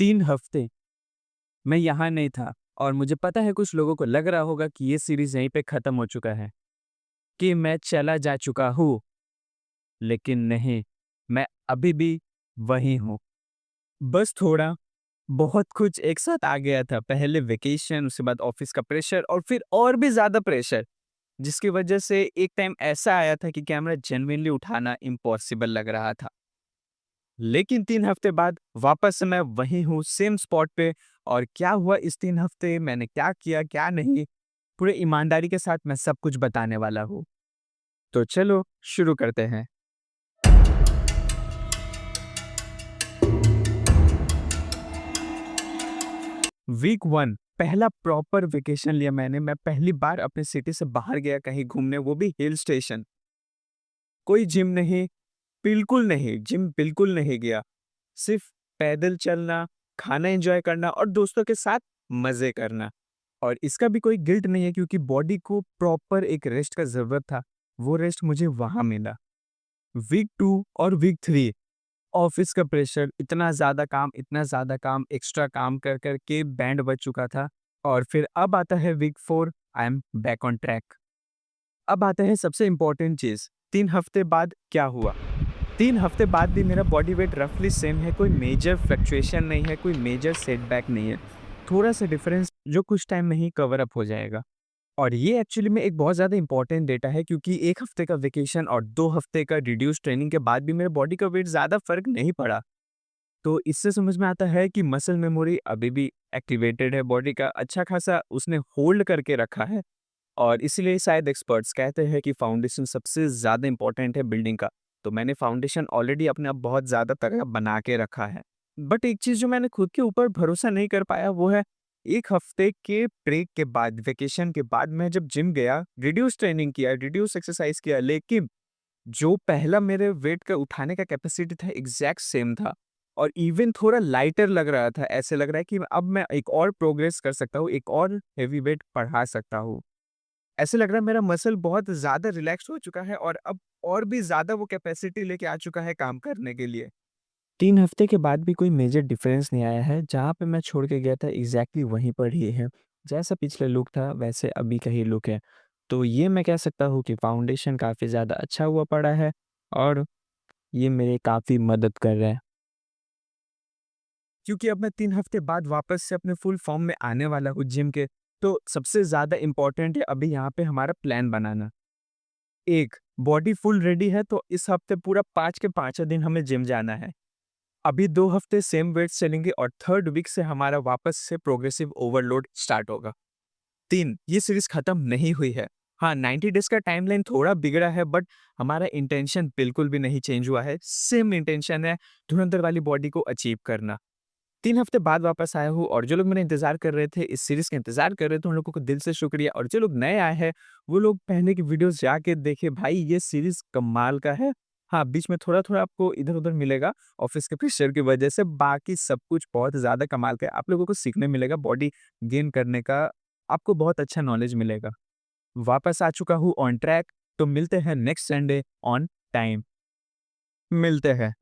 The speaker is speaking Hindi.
3 हफ्ते मैं यहाँ नहीं था और मुझे पता है कुछ लोगों को लग रहा होगा कि ये सीरीज़ यहीं पे ख़त्म हो चुका है, कि मैं चला जा चुका हूँ, लेकिन नहीं, मैं अभी भी वहीं हूँ। बस थोड़ा बहुत कुछ एक साथ आ गया था। पहले वेकेशन, उसके बाद ऑफ़िस का प्रेशर और फिर और भी ज़्यादा प्रेशर, जिसकी वजह से एक टाइम ऐसा आया था कि कैमरा जेनुइनली उठाना इम्पॉसिबल लग रहा था। लेकिन 3 हफ्ते बाद वापस से मैं वहीं हूँ, सेम स्पॉट पे। और क्या हुआ इस 3 हफ्ते, मैंने क्या किया, क्या नहीं, पूरे ईमानदारी के साथ मैं सब कुछ बताने वाला हूँ। तो चलो शुरू करते हैं। वीक 1 पहला प्रॉपर वेकेशन लिया मैंने। मैं पहली बार अपने सिटी से बाहर गया कहीं घूमने, वो भी हिल स्टेशन। कोई जिम नहीं, बिल्कुल नहीं, जिम बिल्कुल नहीं गया। सिर्फ पैदल चलना, खाना एन्जॉय करना और दोस्तों के साथ मज़े करना। और इसका भी कोई गिल्ट नहीं है क्योंकि बॉडी को प्रॉपर एक रेस्ट का ज़रूरत था, वो रेस्ट मुझे वहाँ मिला। वीक 2 और वीक 3 ऑफ़िस का प्रेशर, इतना ज़्यादा काम, एक्स्ट्रा काम कर कर के बैंड बज चुका था। और फिर अब आता है week 4, I am back on track. अब आता है सबसे इम्पोर्टेंट चीज़, 3 हफ्ते बाद क्या हुआ? 3 हफ्ते बाद भी मेरा बॉडी वेट रफली सेम है, कोई मेजर फ्लक्चुएशन नहीं है, कोई मेजर सेटबैक नहीं है। थोड़ा-सा डिफरेंस जो कुछ टाइम में ही कवर अप हो जाएगा। और ये एक्चुअली में एक बहुत ज़्यादा इम्पोर्टेंट डेटा है क्योंकि 1 हफ्ते का वेकेशन और 2 हफ्ते का रिड्यूस्ड ट्रेनिंग के बाद भी मेरे बॉडी का वेट ज़्यादा फ़र्क नहीं पड़ा। तो इससे समझ में आता है कि मसल मेमोरी अभी भी एक्टिवेटेड है, बॉडी का अच्छा खासा उसने होल्ड करके रखा है। और इसीलिए शायद एक्सपर्ट्स कहते हैं कि फाउंडेशन सबसे ज़्यादा इम्पोर्टेंट है बिल्डिंग का। तो मैंने फाउंडेशन ऑलरेडी अपने आप बहुत ज़्यादा तगड़ा बना के रखा है। बट एक चीज़ जो मैंने खुद के ऊपर भरोसा नहीं कर पाया वो है, 1 हफ्ते के ब्रेक के बाद, वेकेशन के बाद मैं जब जिम गया, रिड्यूस ट्रेनिंग किया, रिड्यूस एक्सरसाइज किया, लेकिन जो पहला मेरे वेट का उठाने का कैपेसिटी था एग्ज़ैक्ट सेम था। और इवन थोड़ा लाइटर लग रहा था, ऐसे लग रहा है कि अब मैं एक और प्रोग्रेस कर सकता हूँ, एक और हेवी वेट बढ़ा सकता हूँ। ऐसे लग रहा है मेरा मसल बहुत ज़्यादा रिलैक्स हो चुका है और अब और भी ज़्यादा वो कैपेसिटी लेके आ चुका है काम करने के लिए। 3 हफ्ते के बाद भी कोई मेजर डिफरेंस नहीं आया है, जहाँ पे मैं छोड़ के गया था एग्ज़ैक्टली वहीं पर ही है। जैसा पिछले लुक था वैसे अभी का ही लुक है। तो ये मैं कह सकता हूँ कि फाउंडेशन काफ़ी ज़्यादा अच्छा हुआ पड़ा है और ये मेरे काफ़ी मदद कर रहा है। क्योंकि अब मैं 3 हफ्ते बाद वापस से अपने फुल फॉर्म में आने वाला हूँ जिम के, तो सबसे ज़्यादा इम्पोर्टेंट है अभी यहाँ पे हमारा प्लान बनाना। 1 बॉडी फुल रेडी है तो इस हफ्ते पूरा 5 के 5 दिन हमें जिम जाना है। अभी 2 हफ्ते सेम वेट्स चलेंगे और 3rd वीक से हमारा वापस से प्रोग्रेसिव ओवरलोड स्टार्ट होगा। 3 ये सीरीज़ खत्म नहीं हुई है। हाँ, 90 डेज़ का टाइमलाइन थोड़ा बिगड़ा है बट हमारा इंटेंशन बिल्कुल भी नहीं चेंज हुआ है। सेम इंटेंशन है, धुरंधर वाली बॉडी को अचीव करना। 3 हफ्ते बाद वापस आया हूँ और जो लोग मेरा इंतज़ार कर रहे थे, इस सीरीज़ का इंतज़ार कर रहे थे, उन लोगों को दिल से शुक्रिया। और जो लोग नए आए हैं, वो लोग पहले की वीडियोज़ जाके देखें, भाई ये सीरीज़ कमाल का है। हाँ, बीच में थोड़ा-थोड़ा आपको इधर-उधर मिलेगा ऑफ़िस के प्रेशर की वजह से, बाकी सब कुछ बहुत ज़्यादा कमाल का है। आप लोगों को सीखने मिलेगा, बॉडी गेन करने का आपको बहुत अच्छा नॉलेज मिलेगा। वापस आ चुका हूँ ऑन ट्रैक, तो मिलते हैं नेक्स्ट संडे ऑन टाइम। मिलते हैं।